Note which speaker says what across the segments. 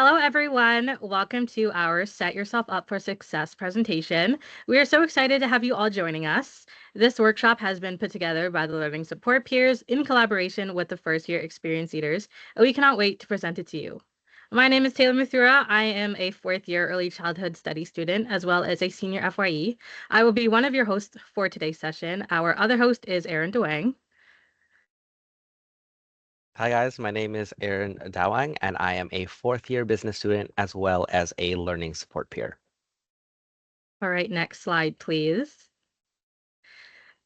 Speaker 1: Hello, everyone. Welcome to our Set Yourself Up for Success presentation. We are so excited to have you all joining us. This workshop has been put together by the Learning Support Peers in collaboration with the first year experience leaders, and we cannot wait to present it to you. My name is Taylor Muthura. I am a fourth year early childhood study student as well as a senior FYE. I will be one of your hosts for today's session. Our other host is Aaron Dewang.
Speaker 2: Hi guys, my name is Aaron Dawang and I am a fourth year business student as well as a learning support peer.
Speaker 1: All right, next slide, please.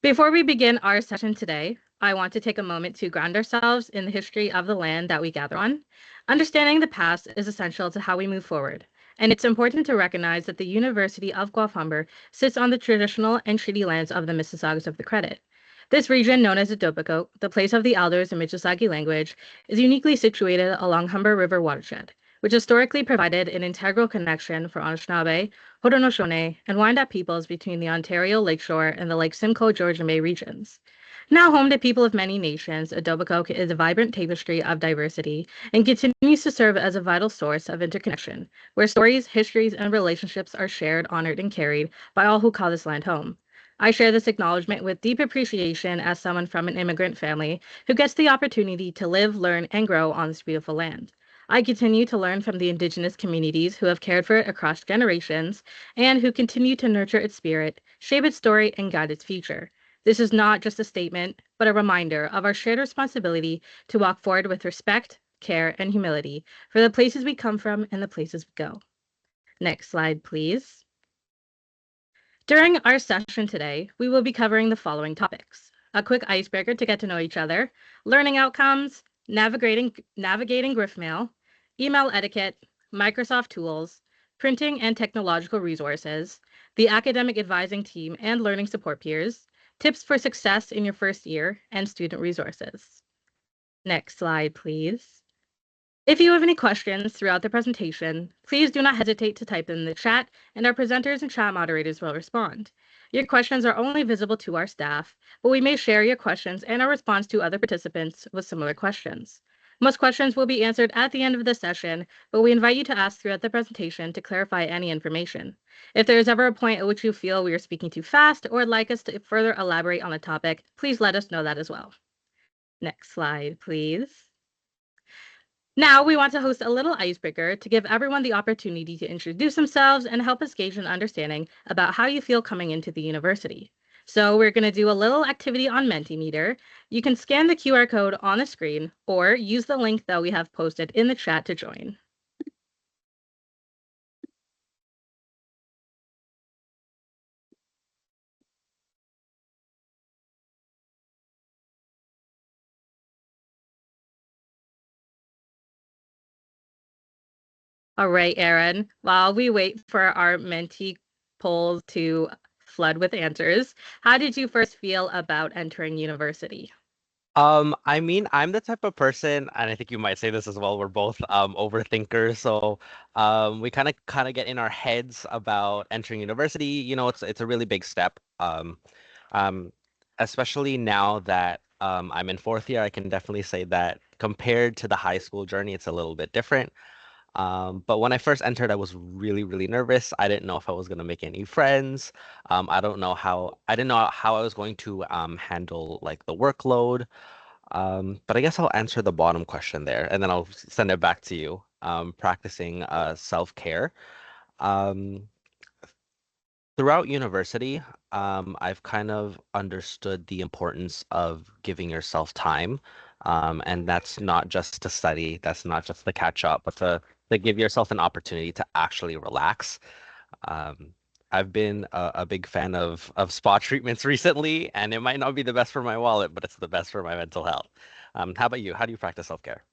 Speaker 1: Before we begin our session today, I want to take a moment to ground ourselves in the history of the land that we gather on. Understanding the past is essential to how we move forward, and it's important to recognize that the University of Guelph Humber sits on the traditional and treaty lands of the Mississaugas of the Credit. This region, known as Etobicoke, the place of the elders in Mississauga language, is uniquely situated along Humber River watershed, which historically provided an integral connection for Anishinaabe, Haudenosaunee, and Wendat peoples between the Ontario Lakeshore and the Lake Simcoe Georgian Bay regions. Now home to people of many nations, Etobicoke is a vibrant tapestry of diversity and continues to serve as a vital source of interconnection, where stories, histories, and relationships are shared, honored, and carried by all who call this land home. I share this acknowledgement with deep appreciation as someone from an immigrant family who gets the opportunity to live, learn, and grow on this beautiful land. I continue to learn from the Indigenous communities who have cared for it across generations and who continue to nurture its spirit, shape its story, and guide its future. This is not just a statement, but a reminder of our shared responsibility to walk forward with respect, care, and humility for the places we come from and the places we go. Next slide, please. During our session today, we will be covering the following topics: a quick icebreaker to get to know each other, learning outcomes, navigating Griffmail, email etiquette, Microsoft tools, printing and technological resources, the academic advising team and learning support peers, tips for success in your first year, and student resources. Next slide, please. If you have any questions throughout the presentation, please do not hesitate to type them in the chat, and our presenters and chat moderators will respond. Your questions are only visible to our staff, but we may share your questions and our response to other participants with similar questions. Most questions will be answered at the end of the session, but we invite you to ask throughout the presentation to clarify any information. If there is ever a point at which you feel we are speaking too fast or would like us to further elaborate on the topic, please let us know that as well. Next slide, please. Now we want to host a little icebreaker to give everyone the opportunity to introduce themselves and help us gauge an understanding about how you feel coming into the university. So we're going to do a little activity on Mentimeter. You can scan the QR code on the screen or use the link that we have posted in the chat to join. All right, Aaron, while we wait for our Menti polls to flood with answers, how did you first feel about entering university?
Speaker 2: I'm the type of person, and I think you might say this as well, we're both overthinkers, so we kind of get in our heads about entering university. You know, it's a really big step. Um, Especially now that I'm in fourth year, I can definitely say that compared to the high school journey, it's a little bit different. But when I first entered, I was really, really nervous. I didn't know if I was gonna make any friends. I didn't know how I was going to handle like the workload. But I guess I'll answer the bottom question there, and then I'll send it back to you. Practicing self-care. Um, Throughout university, I've kind of understood the importance of giving yourself time. And that's not just to study, that's not just to catch up, but to give yourself an opportunity to actually relax. Um, I've been a big fan of spa treatments recently, and it might not be the best for my wallet, but it's the best for my mental health. How about you? How do you practice self-care?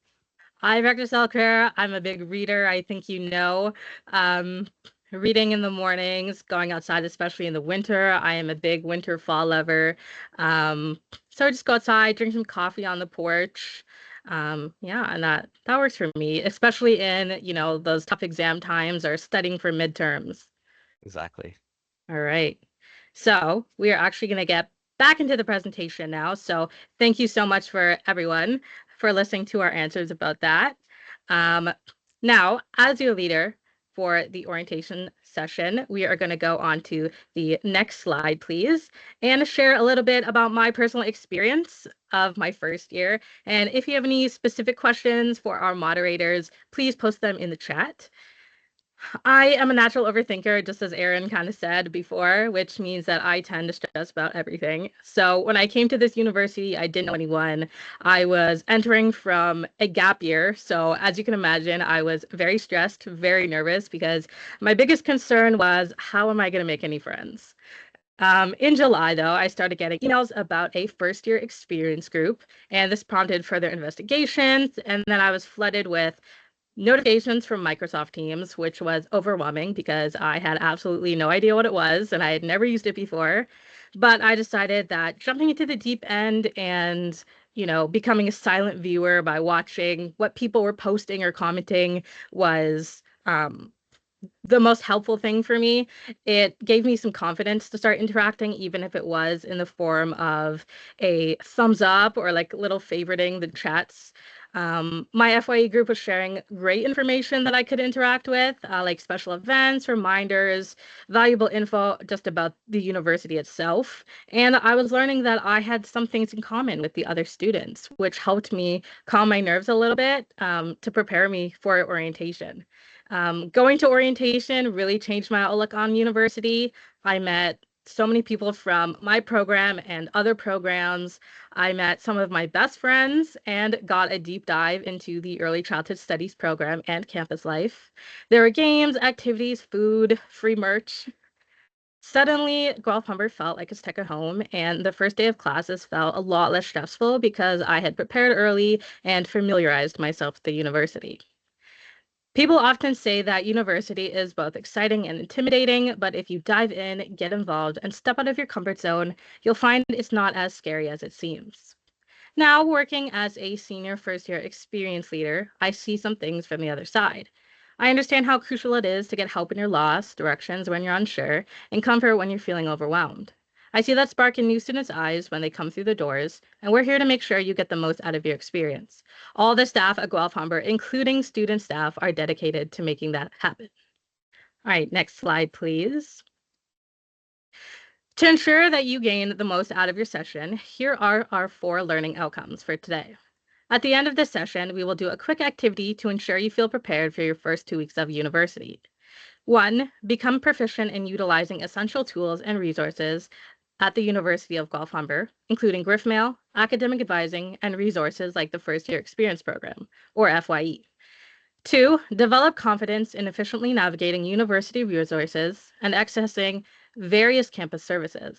Speaker 1: Hi, Dr. Selcare. I'm a big reader. I think you know. Um, Reading in the mornings, going outside, especially in the winter. I am a big winter fall lover. Um, so I just go outside, drink some coffee on the porch. Yeah, and that works for me, especially in, those tough exam times or studying for midterms.
Speaker 2: Exactly.
Speaker 1: All right. So we are actually going to get back into the presentation now. So thank you so much for everyone for listening to our answers about that. Um, Now, as your leader for the orientation session, we are going to go on to the next slide, please, and share a little bit about my personal experience of my first year. And if you have any specific questions for our moderators, please post them in the chat. I am a natural overthinker, just as Erin kind of said before, which means that I tend to stress about everything. So when I came to this university, I didn't know anyone. I was entering from a gap year. So as you can imagine, I was very stressed, very nervous, because my biggest concern was, how am I going to make any friends? In July, though, I started getting emails about a first year experience group, and this prompted further investigations. And then I was flooded with notifications from Microsoft Teams, which was overwhelming because I had absolutely no idea what it was and I had never used it before. But I decided that jumping into the deep end and becoming a silent viewer by watching what people were posting or commenting was the most helpful thing for me. It gave me some confidence to start interacting, even if it was in the form of a thumbs up or like little favoriting the chats. My FYE group was sharing great information that I could interact with, like special events, reminders, valuable info just about the university itself. And I was learning that I had some things in common with the other students, which helped me calm my nerves a little bit to prepare me for orientation. Going to orientation really changed my outlook on university. I met so many people from my program and other programs. I met some of my best friends and got a deep dive into the early childhood studies program and campus life. There were games, activities, food, free merch. Suddenly, Guelph Humber felt like a second home, and the first day of classes felt a lot less stressful because I had prepared early and familiarized myself with the university. People often say that university is both exciting and intimidating, but if you dive in, get involved, and step out of your comfort zone, you'll find it's not as scary as it seems. Now, working as a senior first year experience leader, I see some things from the other side. I understand how crucial it is to get help in your lost directions when you're unsure, and comfort when you're feeling overwhelmed. I see that spark in new students' eyes when they come through the doors, and we're here to make sure you get the most out of your experience. All the staff at Guelph Humber, including student staff, are dedicated to making that happen. All right, next slide, please. To ensure that you gain the most out of your session, here are our 4 learning outcomes for today. At the end of this session, we will do a quick activity to ensure you feel prepared for your first 2 weeks of university. 1, become proficient in utilizing essential tools and resources at the University of Guelph Humber, including GriffMail, academic advising, and resources like the First Year Experience Program, or FYE. 2, develop confidence in efficiently navigating university resources and accessing various campus services.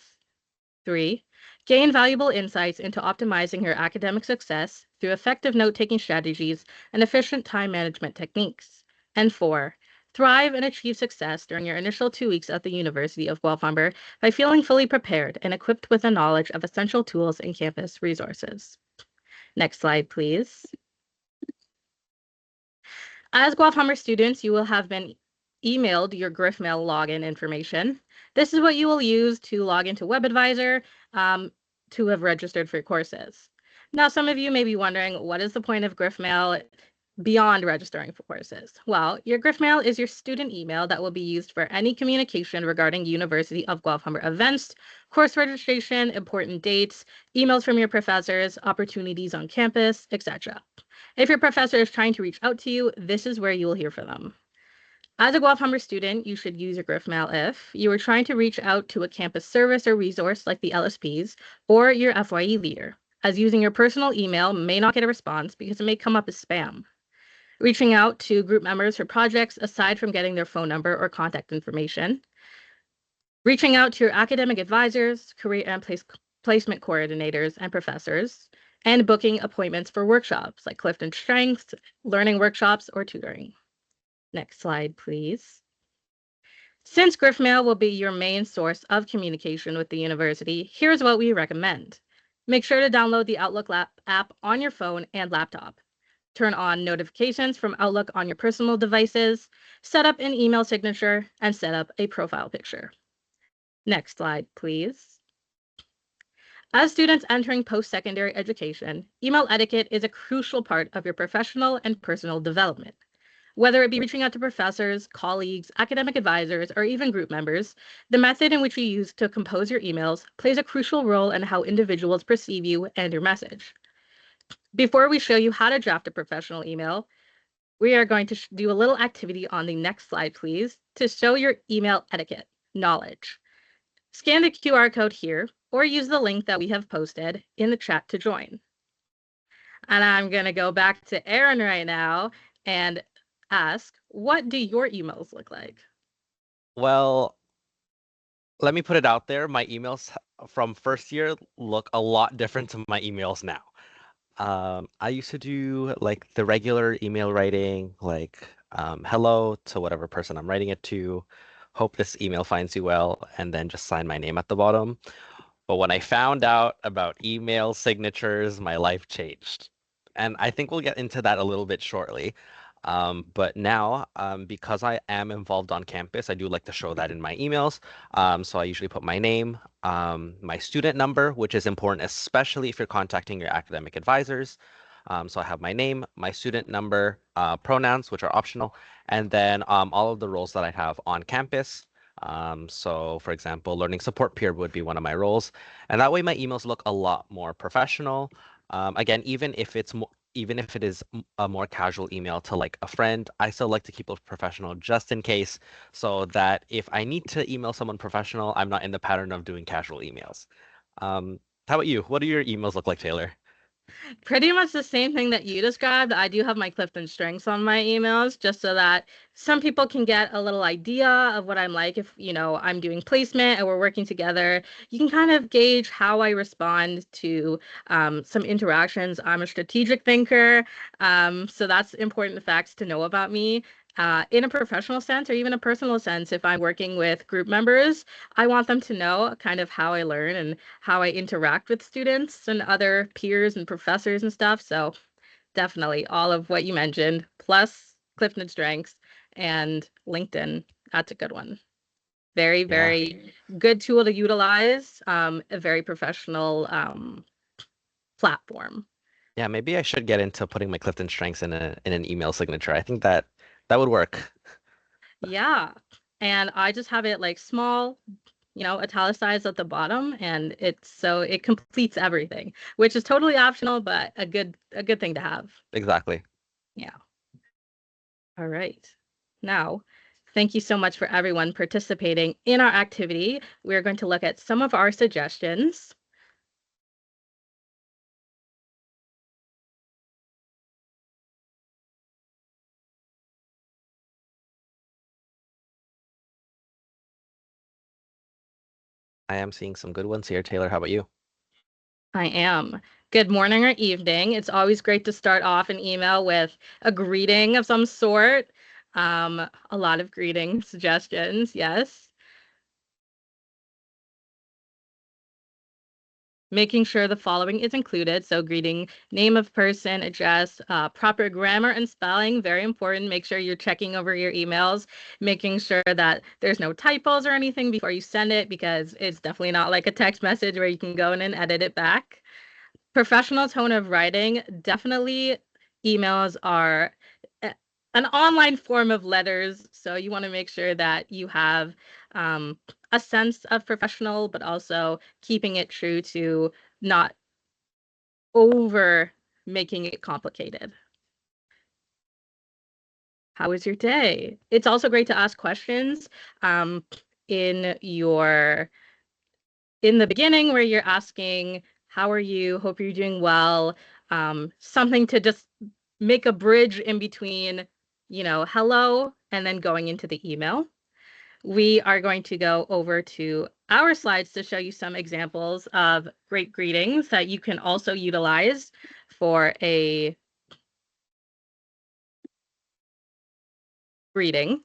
Speaker 1: 3, gain valuable insights into optimizing your academic success through effective note-taking strategies and efficient time management techniques. And 4, thrive and achieve success during your initial 2 weeks at the University of Guelph Humber by feeling fully prepared and equipped with the knowledge of essential tools and campus resources. Next slide, please. As Guelph Humber students, you will have been emailed your GriffMail login information. This is what you will use to log into WebAdvisor to have registered for your courses. Now, some of you may be wondering, what is the point of GriffMail beyond registering for courses? Well, your GriffMail is your student email that will be used for any communication regarding University of Guelph Humber events, course registration, important dates, emails from your professors, opportunities on campus, etc. If your professor is trying to reach out to you, this is where you will hear from them. As a Guelph Humber student, you should use your GriffMail if you are trying to reach out to a campus service or resource like the LSPs or your FYE leader, as using your personal email may not get a response because it may come up as spam. Reaching out to group members for projects aside from getting their phone number or contact information. Reaching out to your academic advisors, career and placement coordinators, and professors, and booking appointments for workshops like Clifton Strengths, learning workshops, or tutoring. Next slide, please. Since GriffMail will be your main source of communication with the university, here's what we recommend. Make sure to download the Outlook app on your phone and laptop. Turn on notifications from Outlook on your personal devices, set up an email signature, and set up a profile picture. Next slide, please. As students entering post-secondary education, email etiquette is a crucial part of your professional and personal development. Whether it be reaching out to professors, colleagues, academic advisors, or even group members, the method in which you use to compose your emails plays a crucial role in how individuals perceive you and your message. Before we show you how to draft a professional email, we are going to do a little activity on the next slide, please, to show your email etiquette knowledge. Scan the QR code here or use the link that we have posted in the chat to join. And I'm going to go back to Aaron right now and ask, what do your emails look like?
Speaker 2: Well, let me put it out there. My emails from first year look a lot different to my emails now. I used to do like the regular email writing, like hello to whatever person I'm writing it to, hope this email finds you well, and then just sign my name at the bottom. But when I found out about email signatures, my life changed. And I think we'll get into that a little bit shortly. But now, because I am involved on campus, I do like to show that in my emails. So I usually put my name, my student number, which is important, especially if you're contacting your academic advisors. So I have my name, my student number, pronouns, which are optional, and then all of the roles that I have on campus. So for example, learning support peer would be one of my roles. And that way my emails look a lot more professional. Again, even if it is a more casual email to like a friend, I still like to keep it professional just in case, so that if I need to email someone professional, I'm not in the pattern of doing casual emails. How about you? What do your emails look like, Taylor?
Speaker 1: Pretty much the same thing that you described. I do have my Clifton strengths on my emails just so that some people can get a little idea of what I'm like if, I'm doing placement and we're working together. You can kind of gauge how I respond to some interactions. I'm a strategic thinker, so that's important facts to know about me. In a professional sense or even a personal sense, if I'm working with group members, I want them to know kind of how I learn and how I interact with students and other peers and professors and stuff. So definitely all of what you mentioned, plus Clifton Strengths and LinkedIn. That's a good one. Very,
Speaker 2: Yeah.
Speaker 1: very good tool to utilize. A very professional platform.
Speaker 2: Yeah, maybe I should get into putting my Clifton strengths in an email signature. I think that would work.
Speaker 1: Yeah. And I just have it like small, italicized at the bottom, and it completes everything, which is totally optional, but a good thing to have.
Speaker 2: Exactly.
Speaker 1: Yeah. All right. Now, thank you so much for everyone participating in our activity. We're going to look at some of our suggestions.
Speaker 2: I am seeing some good ones here. Taylor, how about you?
Speaker 1: I am. Good morning or evening. It's always great to start off an email with a greeting of some sort. A lot of greeting suggestions, yes. Making sure the following is included. So greeting, name of person, address, proper grammar and spelling, very important. Make sure you're checking over your emails, making sure that there's no typos or anything before you send it, because it's definitely not like a text message where you can go in and edit it back. Professional tone of writing, definitely emails are an online form of letters, so you want to make sure that you have a sense of professional, but also keeping it true to not over making it complicated. How was your day? It's also great to ask questions in the beginning where you're asking, how are you? Hope you're doing well. Something to just make a bridge in between, hello, and then going into the email. We are going to go over to our slides to show you some examples of great greetings that you can also utilize for a greeting.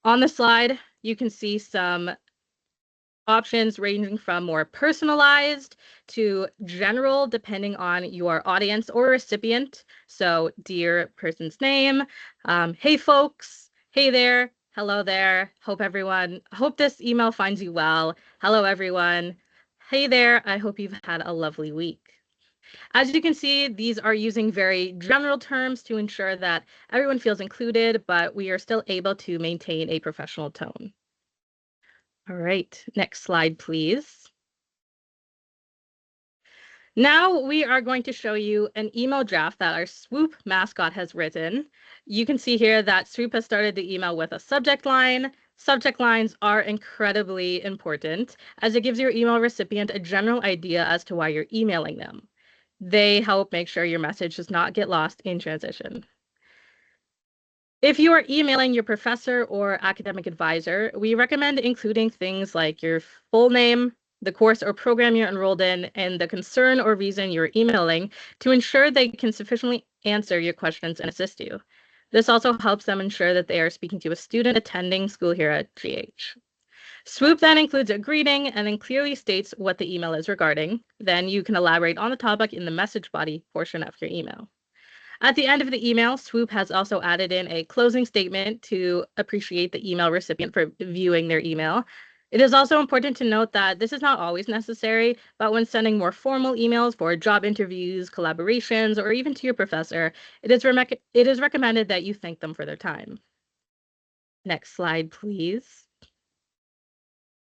Speaker 1: On the slide, you can see some options ranging from more personalized to general, depending on your audience or recipient. So, dear person's name, hey folks, hey there, hello there, hope this email finds you well. Hello everyone. Hey there, I hope you've had a lovely week. As you can see, these are using very general terms to ensure that everyone feels included, but we are still able to maintain a professional tone. All right, next slide, please. Now we are going to show you an email draft that our Swoop mascot has written. You can see here that Swoop has started the email with a subject line. Subject lines are incredibly important as it gives your email recipient a general idea as to why you're emailing them. They help make sure your message does not get lost in transition. If you are emailing your professor or academic advisor, we recommend including things like your full name, the course or program you're enrolled in, and the concern or reason you're emailing to ensure they can sufficiently answer your questions and assist you. This also helps them ensure that they are speaking to a student attending school here at GH. Swoop then includes a greeting and then clearly states what the email is regarding. Then you can elaborate on the topic in the message body portion of your email. At the end of the email, Swoop has also added in a closing statement to appreciate the email recipient for viewing their email. It is also important to note that this is not always necessary, but when sending more formal emails for job interviews, collaborations, or even to your professor, it is recommended that you thank them for their time. Next slide, please.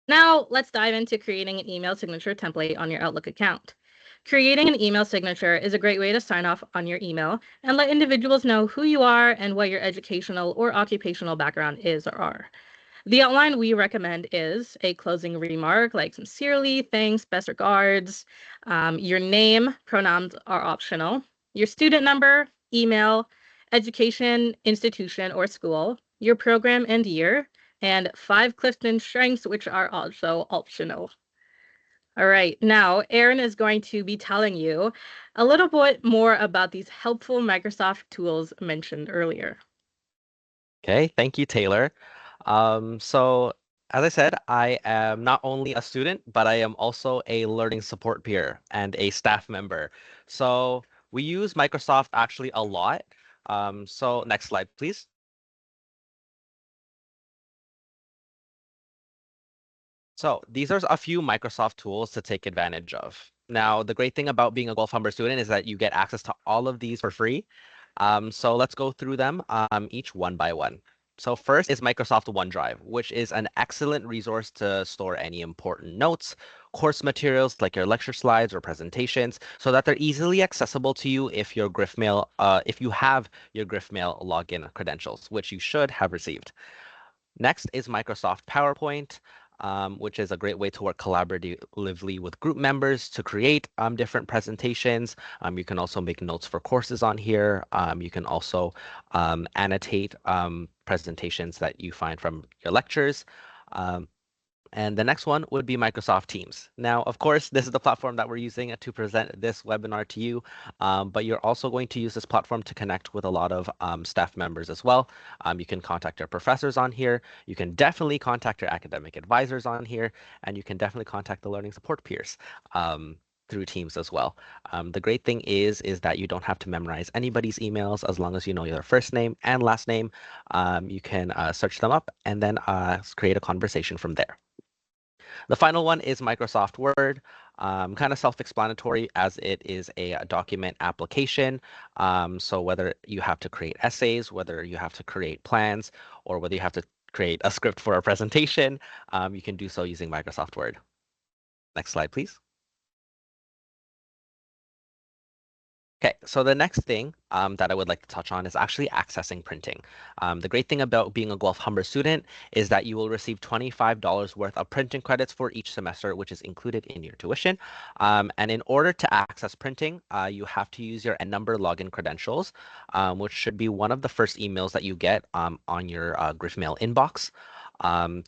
Speaker 1: Now, let's dive into creating an email signature template on your Outlook account. Creating an email signature is a great way to sign off on your email and let individuals know who you are and what your educational or occupational background is or are. The outline we recommend is a closing remark like sincerely, thanks, best regards. Your name, pronouns are optional. Your student number, email, education, institution, or school, your program and year, and 5 Clifton strengths, which are also optional. All right, now Erin is going to be telling you a little bit more about these helpful Microsoft tools mentioned earlier.
Speaker 2: Okay, thank you, Taylor. So as I said, I am not only a student, but I am also a learning support peer and a staff member. So we use Microsoft actually a lot. So next slide, please. So these are a few Microsoft tools to take advantage of. Now, the great thing about being a Guelph Humber student is that you get access to all of these for free. So let's go through them each one by one. So first is Microsoft OneDrive, which is an excellent resource to store any important notes, course materials like your lecture slides or presentations, so that they're easily accessible to you if your if you have your GriffMail login credentials, which you should have received. Next is Microsoft PowerPoint, which is a great way to work collaboratively with group members to create different presentations. You can also make notes for courses on here. You can also annotate presentations that you find from your lectures. And the next one would be Microsoft Teams. Now, of course, this is the platform that we're using to present this webinar to you, but you're also going to use this platform to connect with a lot of staff members as well. You can contact your professors on here. You can definitely contact your academic advisors on here, and you can definitely contact the learning support peers through Teams as well. The great thing is that you don't have to memorize anybody's emails as long as you know their first name and last name. You can search them up and then create a conversation from there. The final one is Microsoft Word. Kind of self-explanatory as it is a document application. So whether you have to create essays, whether you have to create plans, or whether you have to create a script for a presentation, you can do so using Microsoft Word. Next slide, please. Okay, so the next thing that I would like to touch on is actually accessing printing. The great thing about being a Guelph Humber student is that you will receive $25 worth of printing credits for each semester, which is included in your tuition. And in order to access printing, you have to use your N-number login credentials, which should be one of the first emails that you get on your GriffMail inbox.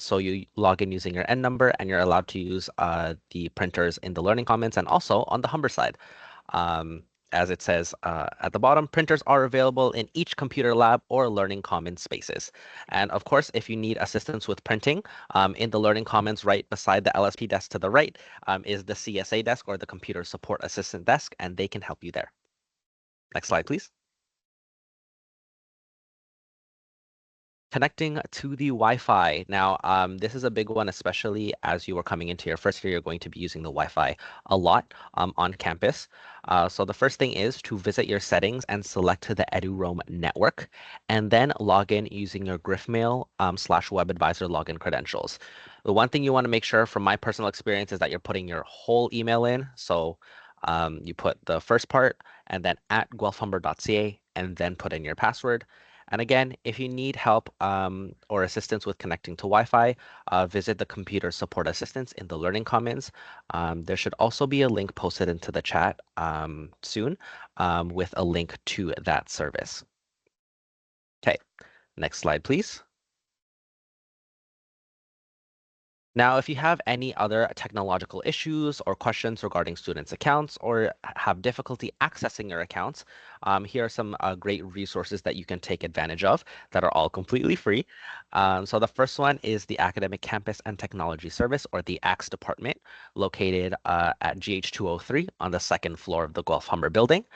Speaker 2: So you log in using your N-number and you're allowed to use the printers in the Learning Commons and also on the Humber side. As it says at the bottom, printers are available in each computer lab or Learning Commons spaces. And of course, if you need assistance with printing, in the Learning Commons right beside the LSP desk to the right is the CSA desk or the Computer Support Assistant desk, and they can help you there. Next slide, please. connecting to the Wi-Fi. Now, this is a big one, especially as you are coming into your first year, you're going to be using the Wi-Fi a lot on campus. So the first thing is to visit your settings and select the EduRoam network, and then log in using your Griffmail /WebAdvisor login credentials. The one thing you want to make sure from my personal experience is that you're putting your whole email in. So you put the first part and then at guelphumber.ca and then put in your password. And again, if you need help or assistance with connecting to Wi-Fi, visit the computer support assistance in the Learning Commons. There should also be a link posted into the chat soon with a link to that service. Okay, next slide, please. Now, if you have any other technological issues or questions regarding students' accounts or have difficulty accessing your accounts, here are some great resources that you can take advantage of that are all completely free. So the first one is the Academic Campus and Technology Service, or the ACS department, located at GH203 on the second floor of the Guelph Humber building.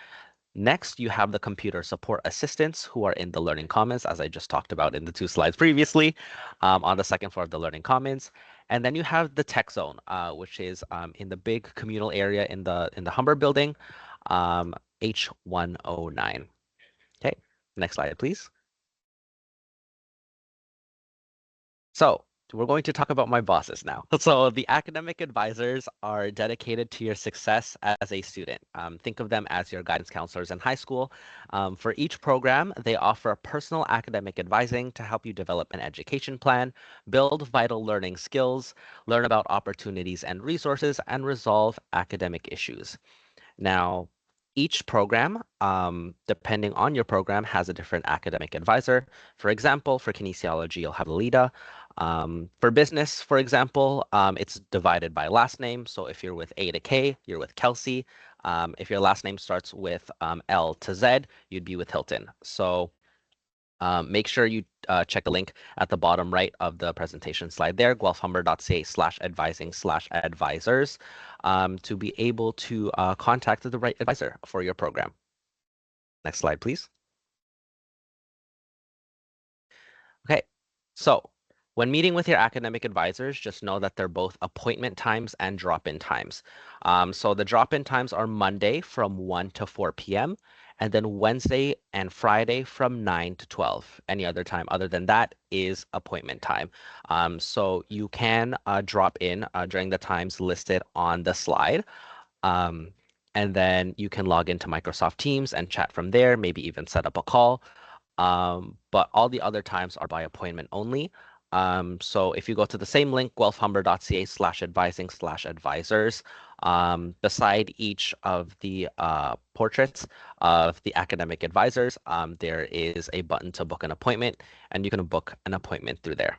Speaker 2: Next, you have the computer support assistants who are in the Learning Commons, as I just talked about in the 2 slides previously, on the second floor of the Learning Commons. And then you have the Tech Zone, which is in the big communal area in the Humber building, H109. Okay, next slide, please. So we're going to talk about my bosses now. So the academic advisors are dedicated to your success as a student. Think of them as your guidance counselors in high school. For each program, they offer personal academic advising to help you develop an education plan, build vital learning skills, learn about opportunities and resources, and resolve academic issues. Now, each program, depending on your program, has a different academic advisor. For example, for kinesiology, you'll have Lida. For business, for example, it's divided by last name. So if you're with A to K, you're with Kelsey. If your last name starts with L to Z, you'd be with Hilton. So make sure you check the link at the bottom right of the presentation slide there, guelphumber.ca/advising/advisors, to be able to contact the right advisor for your program. Next slide, please. Okay, so when meeting with your academic advisors, just know that they're both appointment times and drop-in times. So the drop-in times are Monday from 1 to 4 p.m. and then Wednesday and Friday from 9 to 12. Any other time other than that is appointment time. So you can drop in during the times listed on the slide. And then you can log into Microsoft Teams and chat from there, maybe even set up a call. But all the other times are by appointment only. So if you go to the same link, guelphumber.ca/advising/advisors, beside each of the portraits of the academic advisors, there is a button to book an appointment, and you can book an appointment through there.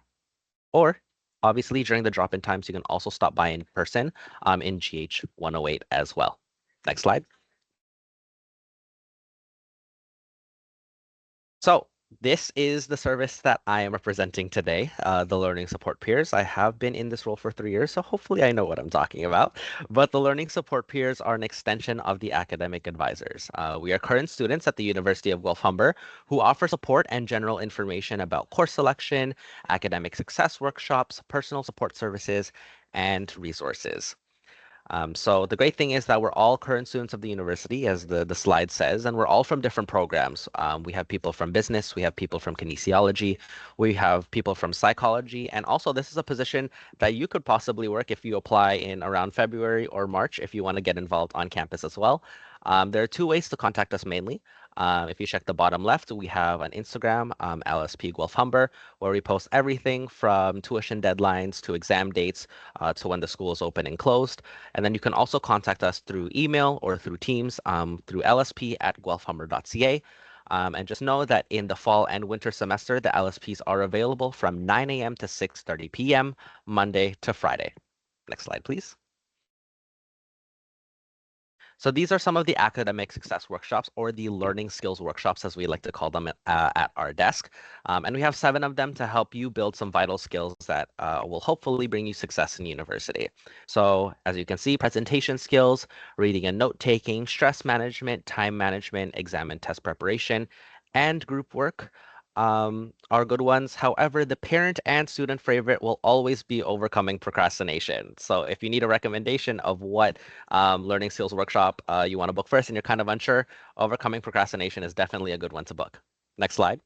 Speaker 2: Or obviously during the drop-in times, you can also stop by in person in GH 108 as well. Next slide. So this is the service that I am representing today, the Learning Support Peers. I have been in this role for 3 years, so hopefully I know what I'm talking about. But the Learning Support Peers are an extension of the academic advisors. We are current students at the University of Guelph Humber who offer support and general information about course selection, academic success workshops, personal support services, and resources. So the great thing is that we're all current students of the university, as the slide says, and we're all from different programs. We have people from business, we have people from kinesiology, we have people from psychology, and also this is a position that you could possibly work if you apply in around February or March if you want to get involved on campus as well. There are 2 ways to contact us mainly. If you check the bottom left, we have an Instagram, LSP Guelph Humber, where we post everything from tuition deadlines to exam dates to when the school is open and closed. And then you can also contact us through email or through Teams through lsp@guelphumber.ca. And just know that in the fall and winter semester, the LSPs are available from 9 a.m. to 6:30 p.m., Monday to Friday. Next slide, please. So these are some of the academic success workshops, or the learning skills workshops, as we like to call them at our desk. And we have 7 of them to help you build some vital skills that will hopefully bring you success in university. So as you can see, presentation skills, reading and note taking, stress management, time management, exam and test preparation, and group work. are good ones. However, the parent and student favorite will always be overcoming procrastination. So if you need a recommendation of what learning skills workshop you want to book first and you're kind of unsure, overcoming procrastination is definitely a good one to book. Next slide.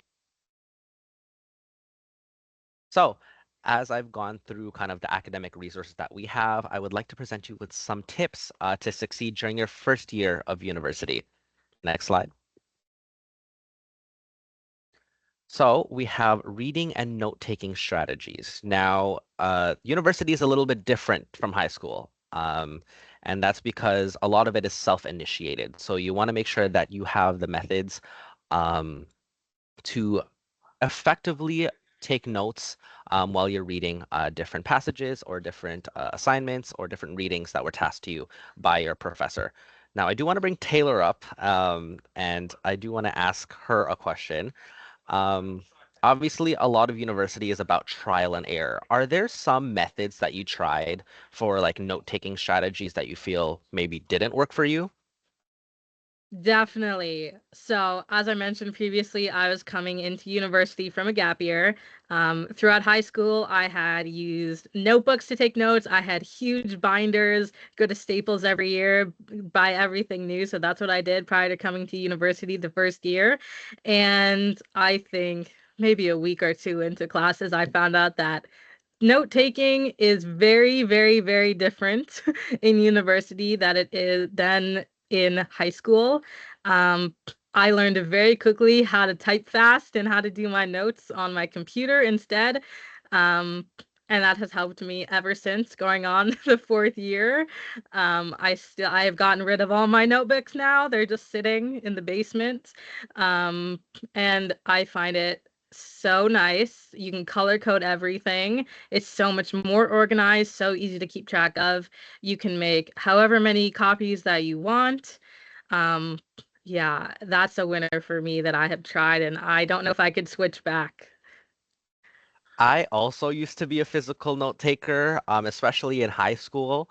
Speaker 2: So as I've gone through kind of the academic resources that we have, I would like to present you with some tips to succeed during your first year of university. Next slide. So we have reading and note-taking strategies. Now, university is a little bit different from high school. And that's because a lot of it is self-initiated. So you want to make sure that you have the methods um, to effectively take notes while you're reading different passages or different assignments or different readings that were tasked to you by your professor. Now, I do want to bring Taylor up, and I do want to ask her a question. Um, Obviously, a lot of university is about trial and error. Are there some methods that you tried for like note-taking strategies that you feel maybe didn't work for you?
Speaker 1: Definitely. So, as I mentioned previously, I was coming into university from a gap year. Throughout high school, I had used notebooks to take notes. I had huge binders, go to Staples every year, buy everything new. So, that's what I did prior to coming to university the first year. And I think maybe a week or two into classes, I found out that note taking is very, very, very different in university that it is than in high school. Um, I learned very quickly how to type fast and how to do my notes on my computer instead. Um, and that has helped me ever since going on the fourth year. I have gotten rid of all my notebooks now. They're just sitting in the basement. Um, and I find it so nice. You can color code everything. It's so much more organized, so easy to keep track of. You can make however many copies that you want. Um, yeah, that's a winner for me that I have tried, and I don't know if I could switch back.
Speaker 2: I also used to be a physical note taker, especially in high school.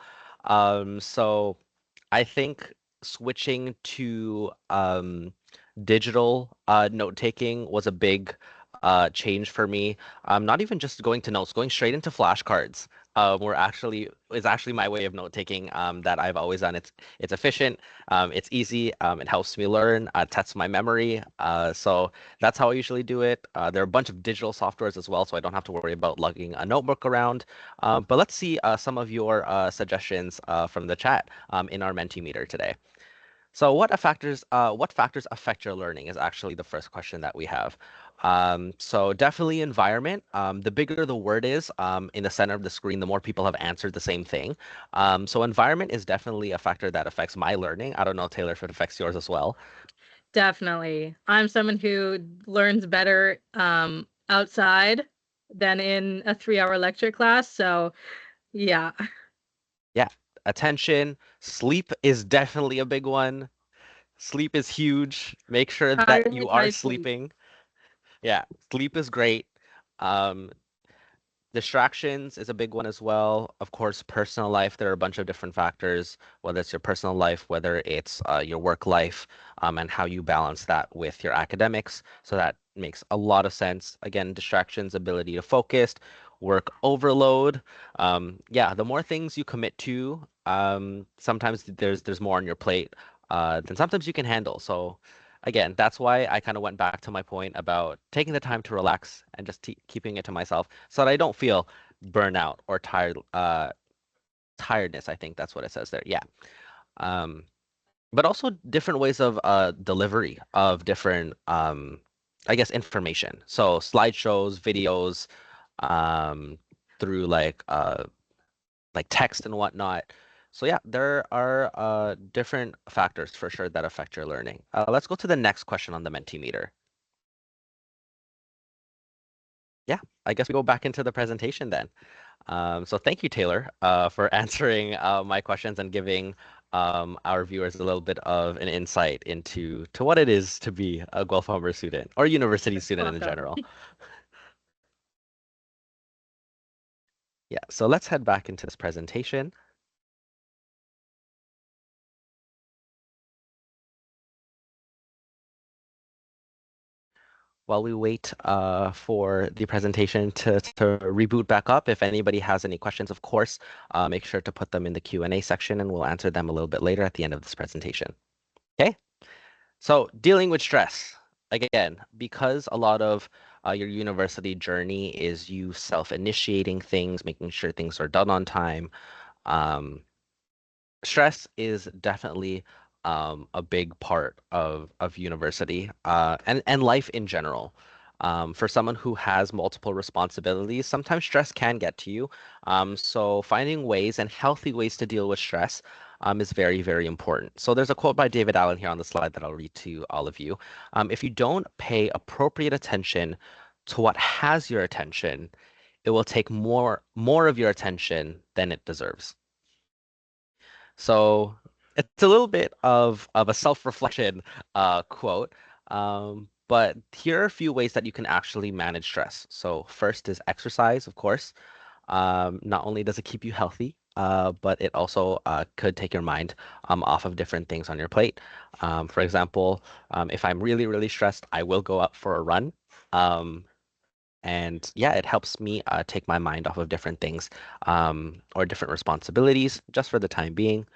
Speaker 2: So I think switching to digital note taking was a big change for me. Not even just going to notes, going straight into flashcards. Were actually is actually my way of note taking that I've always done. It's efficient, it's easy, it helps me learn, tests my memory. So that's how I usually do it. There are a bunch of digital softwares as well, so I don't have to worry about lugging a notebook around. But let's see some of your suggestions from the chat in our Mentimeter today. So what factors affect your learning is actually the first question that we have. So definitely environment. The bigger the word is in the center of the screen, the more people have answered the same thing. So environment is definitely a factor that affects my learning. I don't know, Taylor, if it affects yours as well.
Speaker 1: Definitely. I'm someone who learns better outside than in a 3-hour lecture class. So, yeah,
Speaker 2: Yeah, attention. Sleep is definitely a big one. Sleep is huge. Make sure that you are
Speaker 1: prioritize sleep.
Speaker 2: sleeping. Yeah, sleep is great. Um, Distractions is a big one as well. Of course, personal life, there are a bunch of different factors, whether it's your personal life, whether it's your work life, and how you balance that with your academics. So that makes a lot of sense. Again, distractions, ability to focus, work overload. Yeah, the more things you commit to, sometimes there's more on your plate than sometimes you can handle. So again, that's why I kind of went back to my point about taking the time to relax and just keeping it to myself so that I don't feel burnout or tiredness. I think that's what it says there. Yeah. Um, but also different ways of delivery of different, I guess, information. So slideshows, videos, um, through like text and whatnot. So yeah, there are different factors for sure that affect your learning. Let's go to the next question on the Mentimeter. Yeah, I guess we go back into the presentation then. So thank you, Taylor, for answering my questions and giving our viewers a little bit of an insight into what it is to be a Guelph Humber student or university student in
Speaker 1: Welcome.
Speaker 2: general. Yeah, so let's head back into this presentation. while we wait for the presentation to reboot back up, if anybody has any questions, of course, make sure to put them in the Q&A section and we'll answer them a little bit later at the end of this presentation. Okay, so dealing with stress. Again, because a lot of your university journey is you self-initiating things, making sure things are done on time. Um, Stress is definitely a big part of university and life in general. For someone who has multiple responsibilities, sometimes stress can get to you. So finding ways and healthy ways to deal with stress is very, very important. So there's a quote by David Allen here on the slide that I'll read to all of you. If you don't pay appropriate attention to what has your attention, it will take more of your attention than it deserves. So it's a little bit of a self-reflection quote. But here are a few ways that you can actually manage stress. So first is exercise, of course. Not only does it keep you healthy, but it also could take your mind off of different things on your plate. For example, if I'm really, really stressed, I will go out for a run. Um, and yeah, it helps me take my mind off of different things or different responsibilities just for the time being.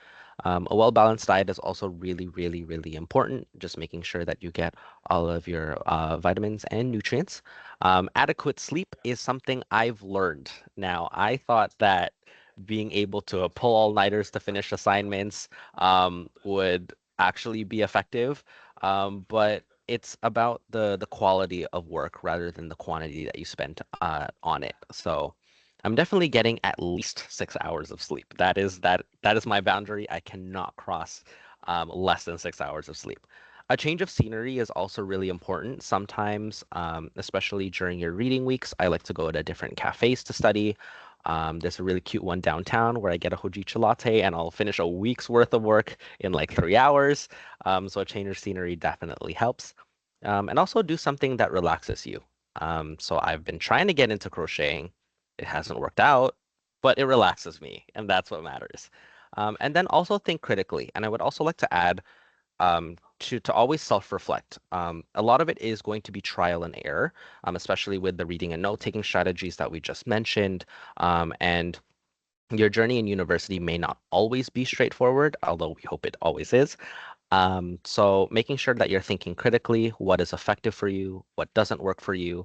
Speaker 2: A well-balanced diet is also really, really, really important. Just making sure that you get all of your vitamins and nutrients. Adequate sleep is something I've learned. Now, I thought that being able to pull all-nighters to finish assignments would actually be effective, but it's about the quality of work rather than the quantity that you spend on it. So I'm definitely getting at least 6 hours of sleep. That is my boundary. I cannot cross less than 6 hours of sleep. A change of scenery is also really important. Sometimes, especially during your reading weeks, I like to go to different cafes to study. There's a really cute one downtown where I get a hojicha latte and I'll finish a week's worth of work in like 3 hours. So a change of scenery definitely helps. And also do something that relaxes you. So I've been trying to get into crocheting. It hasn't worked out, but it relaxes me, and that's what matters. And then also think critically. And I would also like to add to always self-reflect. A lot of it is going to be trial and error, especially with the reading and note-taking strategies that we just mentioned. And your journey in university may not always be straightforward, although we hope it always is. So making sure that you're thinking critically, what is effective for you, what doesn't work for you,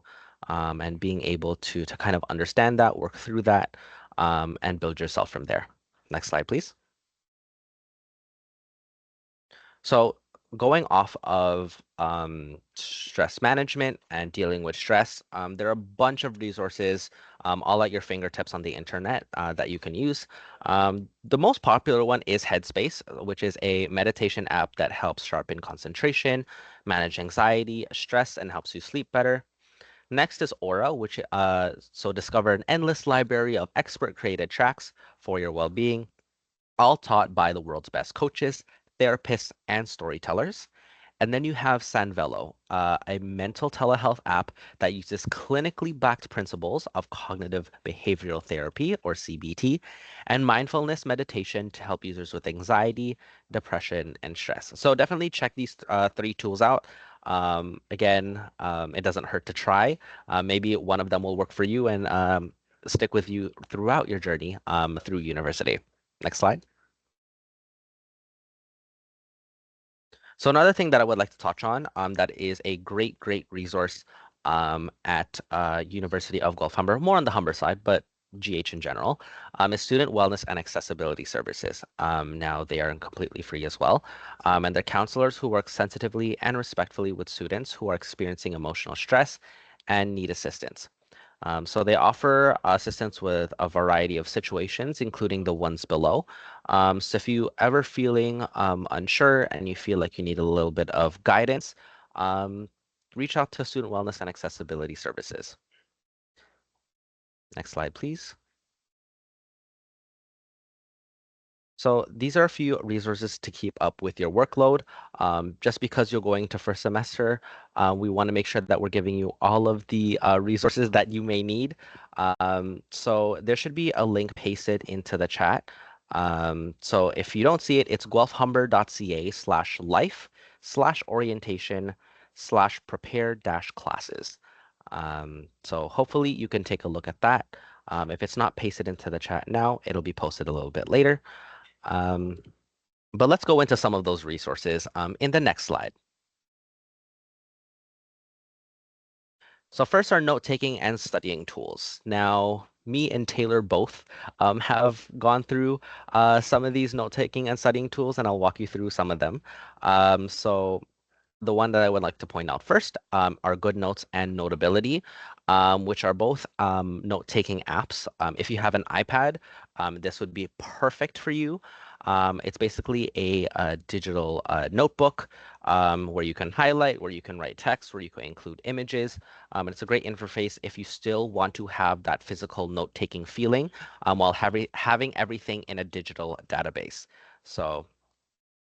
Speaker 2: and being able to kind of understand that, work through that, and build yourself from there. Next slide, please. So going off of stress management and dealing with stress, there are a bunch of resources all at your fingertips on the internet that you can use. The most popular one is Headspace, which is a meditation app that helps sharpen concentration, manage anxiety, stress, and helps you sleep better. Next is Aura, which so discover an endless library of expert created tracks for your well-being, all taught by the world's best coaches, therapists, and storytellers. And then you have Sanvelo, a mental telehealth app that uses clinically backed principles of cognitive behavioral therapy, or CBT, and mindfulness meditation to help users with anxiety, depression, and stress. So definitely check these three tools out. Again, it doesn't hurt to try. Maybe one of them will work for you and stick with you throughout your journey through university. Next slide. So another thing that I would like to touch on that is a great, great resource at University of Gulf Humber, more on the Humber side, but GH in general, is Student Wellness and Accessibility Services. Now they are completely free as well. And they're counselors who work sensitively and respectfully with students who are experiencing emotional stress and need assistance. So they offer assistance with a variety of situations, including the ones below. So if you ever feeling unsure and you feel like you need a little bit of guidance, um, reach out to Student Wellness and Accessibility Services. Next slide, please. So these are a few resources to keep up with your workload. Just because you're going to first semester, we want to make sure that we're giving you all of the resources that you may need. So there should be a link pasted into the chat. So if you don't see it, it's guelphumber.ca/life/orientation /prepare-classes. So hopefully you can take a look at that. If it's not pasted into the chat now, it'll be posted a little bit later. But let's go into some of those resources in the next slide. So first, our note-taking and studying tools. Now, me and Taylor both have gone through some of these note-taking and studying tools, and I'll walk you through some of them. So the one that I would like to point out first are GoodNotes and Notability, which are both note-taking apps. If you have an iPad, this would be perfect for you. It's basically a digital notebook where you can highlight, where you can write text, where you can include images. And it's a great interface if you still want to have that physical note-taking feeling while having everything in a digital database. So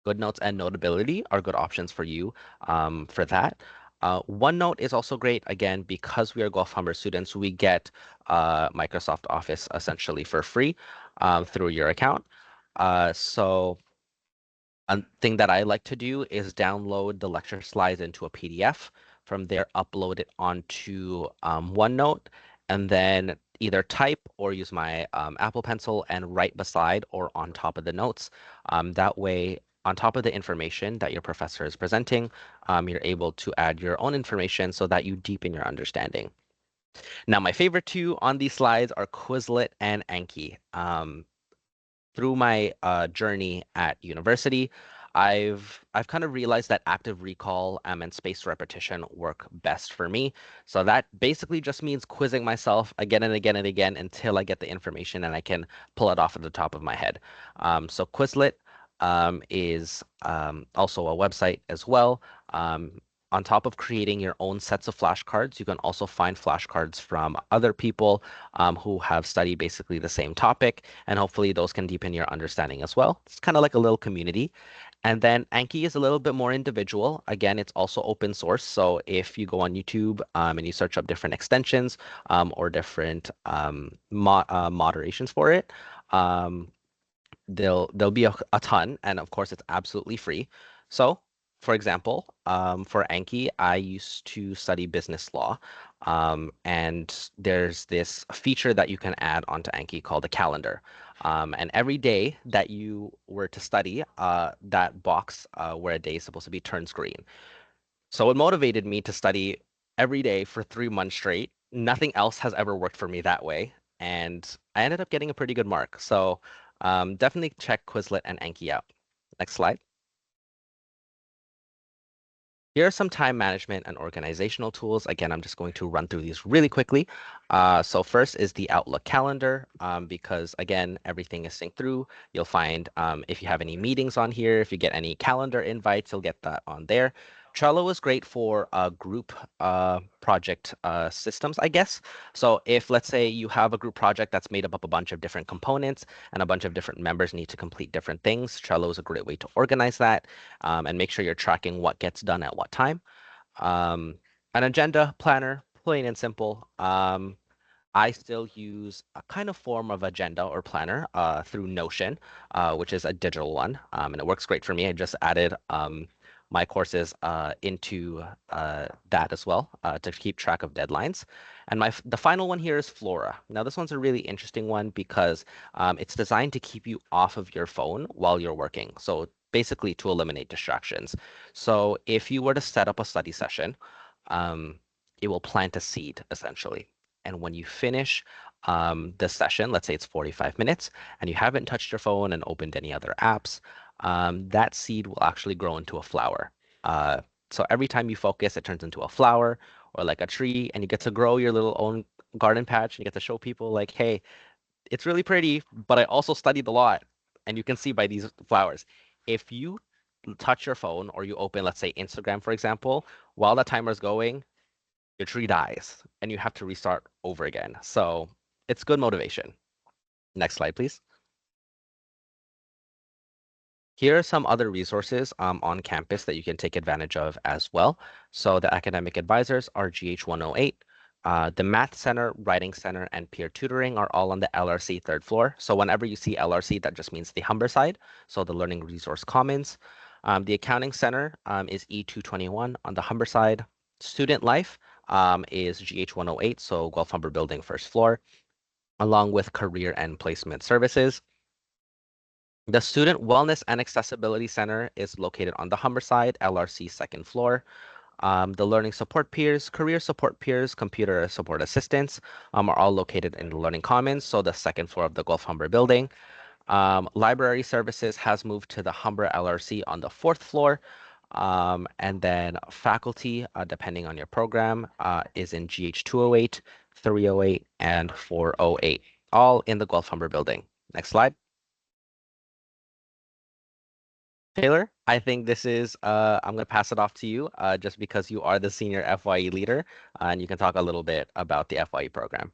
Speaker 2: GoodNotes and Notability are good options for you for that. OneNote is also great. Again, because we are Gulf Humber students, we get Microsoft Office essentially for free through your account. So a thing that I like to do is download the lecture slides into a PDF. From there, upload it onto OneNote, and then either type or use my Apple Pencil and write beside or on top of the notes. That way, on top of the information that your professor is presenting, you're able to add your own information so that you deepen your understanding. Now, my favorite two on these slides are Quizlet and Anki. Through my journey at university, I've kind of realized that active recall and spaced repetition work best for me. So that basically just means quizzing myself again and again and again until I get the information and I can pull it off at the top of my head. So Quizlet is also a website as well. On top of creating your own sets of flashcards, you can also find flashcards from other people who have studied basically the same topic, and hopefully those can deepen your understanding as well. It's kind of like a little community. And then Anki is a little bit more individual. Again, it's also open source. So if you go on YouTube and you search up different extensions or different moderations for it, there'll be a ton, and of course it's absolutely free. So for example, for Anki, I used to study business law, and there's this feature that you can add onto Anki called a calendar. And every day that you were to study, that box where a day is supposed to be turns green. So it motivated me to study every day for 3 months straight. Nothing else has ever worked for me that way. And I ended up getting a pretty good mark. So definitely check Quizlet and Anki out. Next slide. Here are some time management and organizational tools. Again, I'm just going to run through these really quickly. So first is the Outlook calendar, because again, everything is synced through. You'll find if you have any meetings on here, if you get any calendar invites, you'll get that on there. Trello is great for group project systems, I guess. So if, let's say, you have a group project that's made up of a bunch of different components and a bunch of different members need to complete different things, Trello is a great way to organize that and make sure you're tracking what gets done at what time. An agenda planner, plain and simple. I still use a kind of form of agenda or planner through Notion, which is a digital one, and it works great for me. I just added my courses into that as well to keep track of deadlines. And the final one here is Flora. Now this one's a really interesting one because it's designed to keep you off of your phone while you're working. So basically to eliminate distractions. So if you were to set up a study session, it will plant a seed essentially. And when you finish the session, let's say it's 45 minutes, and you haven't touched your phone and opened any other apps, that seed will actually grow into a flower. So every time you focus, it turns into a flower or like a tree, and you get to grow your little own garden patch, and you get to show people like, hey, it's really pretty, but I also studied a lot. And you can see by these flowers. If you touch your phone or you open, let's say Instagram, for example, while the timer is going, your tree dies and you have to restart over again. So it's good motivation. Next slide, please. Here are some other resources on campus that you can take advantage of as well. So the academic advisors are GH 108. The Math Center, Writing Center, and Peer Tutoring are all on the LRC 3rd floor. So whenever you see LRC, that just means the Humber side, so the Learning Resource Commons. The Accounting Center is E221 on the Humber side. Student Life is GH108, so Guelph Humber Building, first floor, along with Career and Placement Services. The Student Wellness and Accessibility Center is located on the Humber side, LRC second floor. The Learning Support Peers, Career Support Peers, Computer Support Assistants are all located in the Learning Commons, so the second floor of the Guelph Humber building. Library Services has moved to the Humber LRC on the fourth floor. And then faculty, depending on your program, is in GH 208, 308, and 408, all in the Guelph Humber building. Next slide. Taylor, I think this is, I'm going to pass it off to you just because you are the senior FYE leader and you can talk a little bit about the FYE program.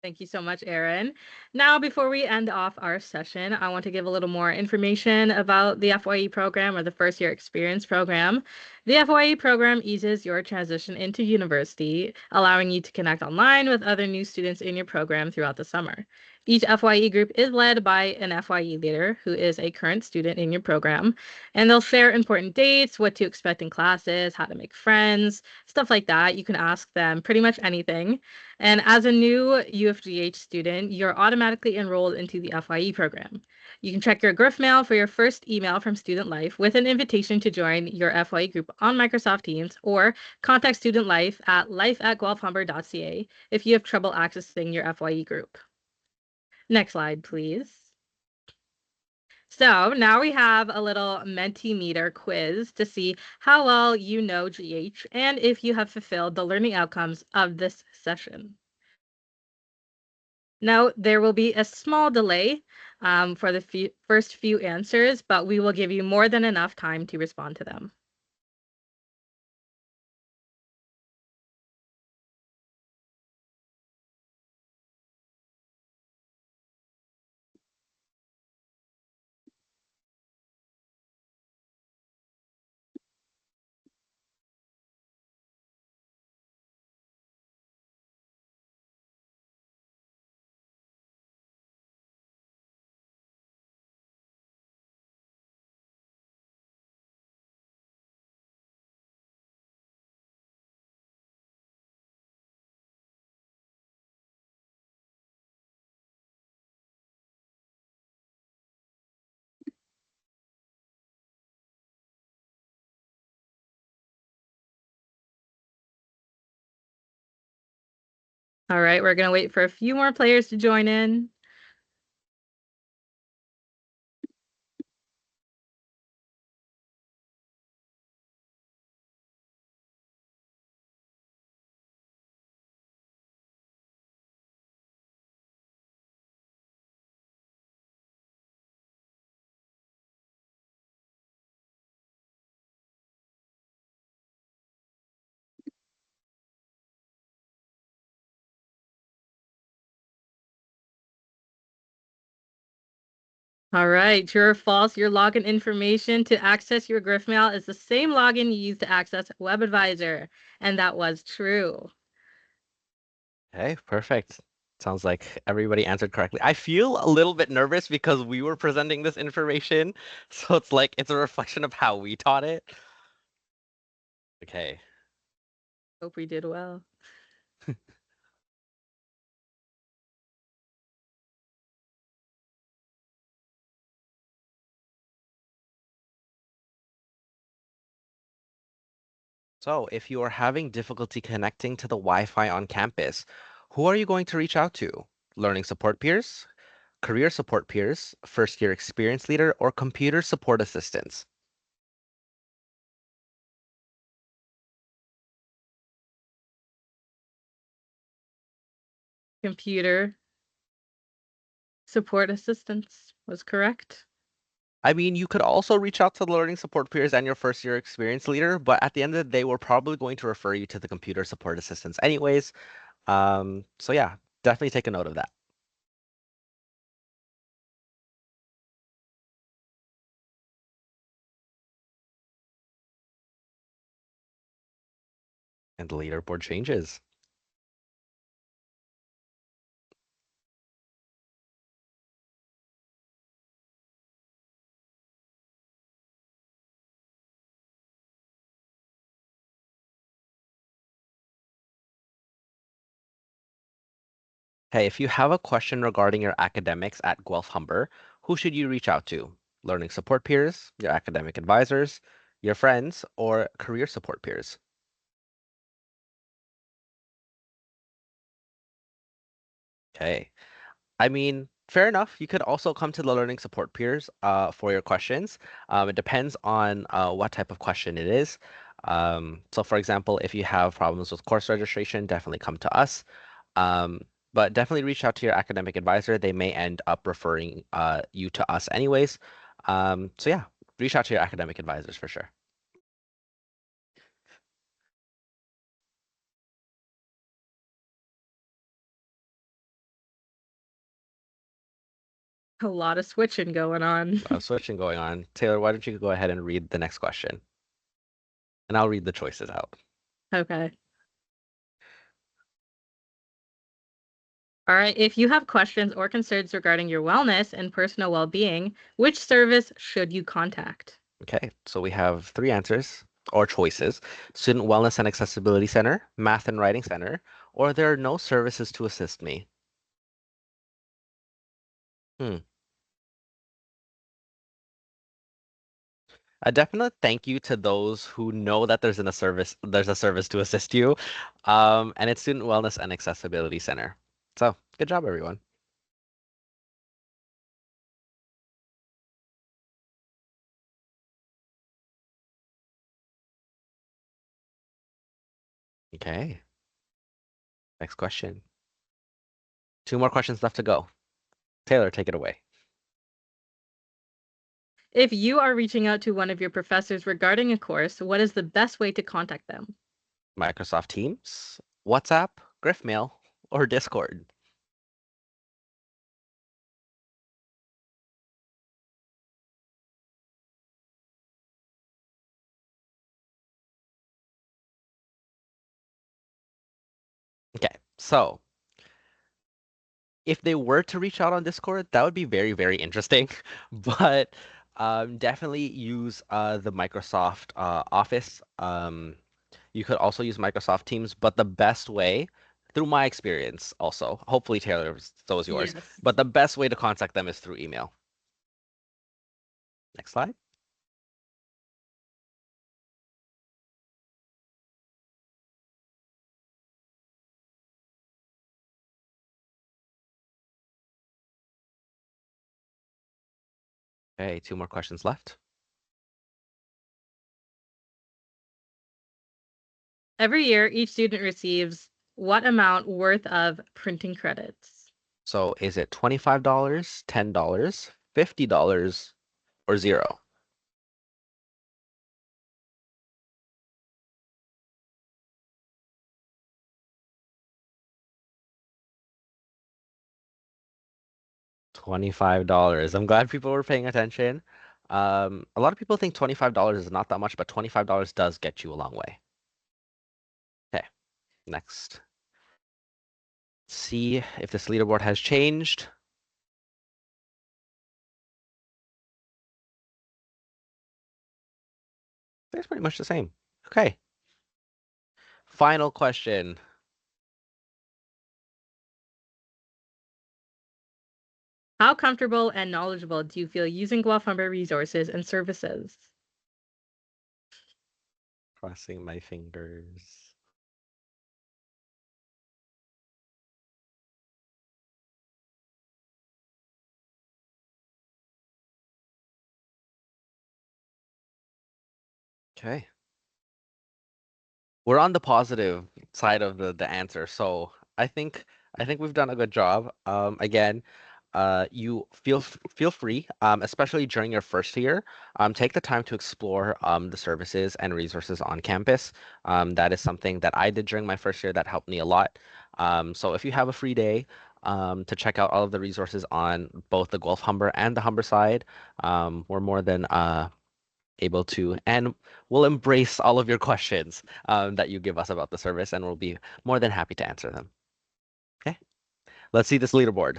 Speaker 1: Thank you so much, Aaron. Now, before we end off our session, I want to give a little more information about the FYE program, or the First Year Experience program. The FYE program eases your transition into university, allowing you to connect online with other new students in your program throughout the summer. Each FYE group is led by an FYE leader who is a current student in your program, and they'll share important dates, what to expect in classes, how to make friends, stuff like that. You can ask them pretty much anything. And as a new UFGH student, you're automatically enrolled into the FYE program. You can check your GriffMail for your first email from Student Life with an invitation to join your FYE group on Microsoft Teams, or contact Student Life at life@guelphumber.ca if you have trouble accessing your FYE group. Next slide, please. So now we have a little Mentimeter quiz to see how well you know GH and if you have fulfilled the learning outcomes of this session. Now, there will be a small delay for the first few answers, but we will give you more than enough time to respond to them. All right, we're going to wait for a few more players to join in. All right, true or false, your login information to access your GriffMail is the same login you use to access WebAdvisor. And that was true.
Speaker 2: Okay, perfect. Sounds like everybody answered correctly. I feel a little bit nervous because we were presenting this information, so it's like it's a reflection of how we taught it. Okay.
Speaker 1: Hope we did well.
Speaker 2: So, if you are having difficulty connecting to the Wi-Fi on campus, who are you going to reach out to? Learning support peers, career support peers, first year experience leader, or computer support assistants?
Speaker 1: Computer support assistance was correct.
Speaker 2: I mean, you could also reach out to the learning support peers and your first year experience leader, but at the end of the day, we're probably going to refer you to the computer support assistants anyways. So yeah, definitely take a note of that. And the leaderboard changes. Hey, if you have a question regarding your academics at Guelph Humber, who should you reach out to? Learning support peers, your academic advisors, your friends, or career support peers? Okay. I mean, fair enough. You could also come to the learning support peers for your questions. It depends on what type of question it is. So for example, if you have problems with course registration, definitely come to us. Um, but definitely reach out to your academic advisor. They may end up referring you to us anyways. So yeah, reach out to your academic advisors for sure.
Speaker 1: A lot of switching going on.
Speaker 2: Switching going on. Taylor, why don't you go ahead and read the next question? And I'll read the choices out.
Speaker 1: Okay. All right. If you have questions or concerns regarding your wellness and personal well-being, which service should you contact?
Speaker 2: Okay, so we have three answers or choices: Student Wellness and Accessibility Center, Math and Writing Center, or there are no services to assist me. Hmm. A definite thank you to those who know that there's a service to assist you, and it's Student Wellness and Accessibility Center. So, good job, everyone. Okay, next question. Two more questions left to go. Taylor, take it away.
Speaker 1: If you are reaching out to one of your professors regarding a course, what is the best way to contact them?
Speaker 2: Microsoft Teams, WhatsApp, Griffmail, or Discord? Okay, so if they were to reach out on Discord, that would be very, very interesting. But definitely use the Microsoft Office. You could also use Microsoft Teams, but the best way, through my experience also, hopefully Taylor, so is yours,
Speaker 1: Yes.
Speaker 2: but the best way to contact them is through email. Next slide. Okay, two more questions left.
Speaker 1: Every year, each student receives what amount worth of printing credits?
Speaker 2: So is it $25, $10, $50, or zero? $25. I'm glad people were paying attention. A lot of people think $25 is not that much, but $25 does get you a long way. Okay, next. See if this leaderboard has changed. It's pretty much the same. Okay, final question.
Speaker 1: How comfortable and knowledgeable do you feel using Guelph Humber resources and services?
Speaker 2: Crossing my fingers. Okay. We're on the positive side of the answer, so I think we've done a good job. Again, you feel free, especially during your first year, take the time to explore the services and resources on campus. That is something that I did during my first year that helped me a lot. So if you have a free day to check out all of the resources on both the Guelph Humber and the Humber side, we're more than able to, and we'll embrace all of your questions that you give us about the service, and we'll be more than happy to answer them. Okay, let's see this leaderboard.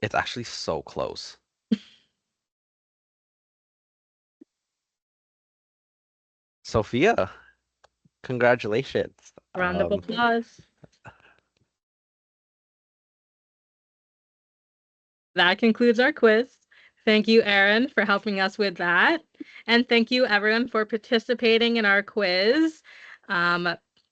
Speaker 2: It's actually so close. Sophia, congratulations.
Speaker 1: Round of applause. That concludes our quiz. Thank you, Erin, for helping us with that. And thank you, everyone, for participating in our quiz.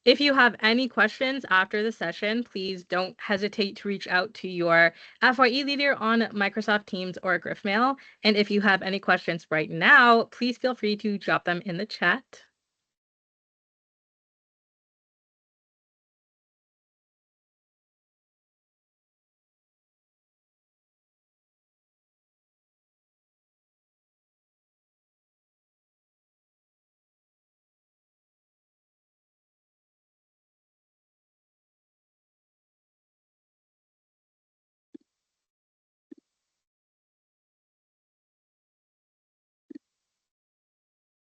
Speaker 1: If you have any questions after the session, please don't hesitate to reach out to your FYE leader on Microsoft Teams or GriffMail. And if you have any questions right now, please feel free to drop them in the chat.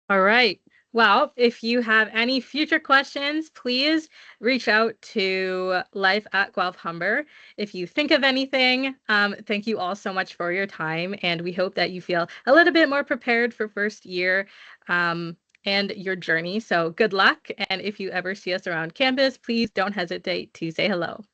Speaker 1: All right. Well, if you have any future questions, please reach out to Life at Guelph Humber. If you think of anything, thank you all so much for your time, and we hope that you feel a little bit more prepared for first year and your journey. So good luck, and if you ever see us around campus, please don't hesitate to say hello.